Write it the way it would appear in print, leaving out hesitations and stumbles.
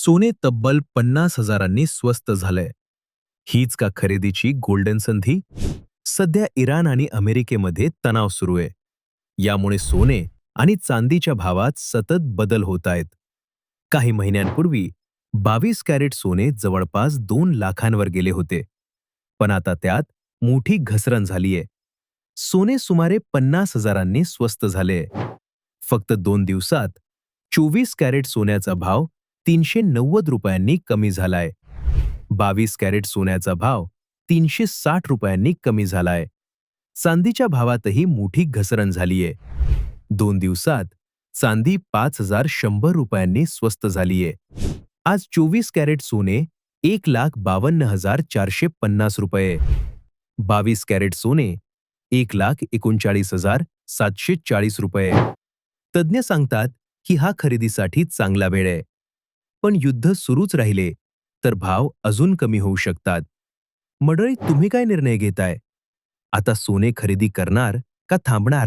सोने तब्बल 50,000 स्वस्त झालंय. हीच का खरेदीची गोल्डन संधी? सध्या इराण आणि अमेरिकेमध्ये तणाव सुरू आहे. यामुळे सोने आणि चांदीच्या भावात सतत बदल होत आहेत. काही महिन्यांपूर्वी 22 कॅरेट सोने जवळपास 2 लाखांवर गेले होते. पण आता त्यात मोठी घसरण झालीय. सोने सुमारे 50,000 स्वस्त झाले. फक्त 2 दिवसात 24 कॅरेट सोन्याचा भाव ₹390 कमी झालाय. 22 कॅरेट सोन्याचा भाव ₹360 कमी झालाय. चांदीच्या भावातही मोठी घसरण झालीय. 2 दिवसात चांदी ₹5,100 स्वस्त झालीय. आज 24 कॅरेट सोने ₹1,52,450. 22 कॅरेट सोने ₹1,39,740. तज्ज्ञ सांगतात की हा खरेदीसाठी चांगला वेळ आहे. पण युद्ध सुरूच राहिले तर भाव अजून कमी होऊ शकतात. मंडळी, तुम्ही काय निर्णय घेताय? आता सोने खरेदी करणार का थांबणार?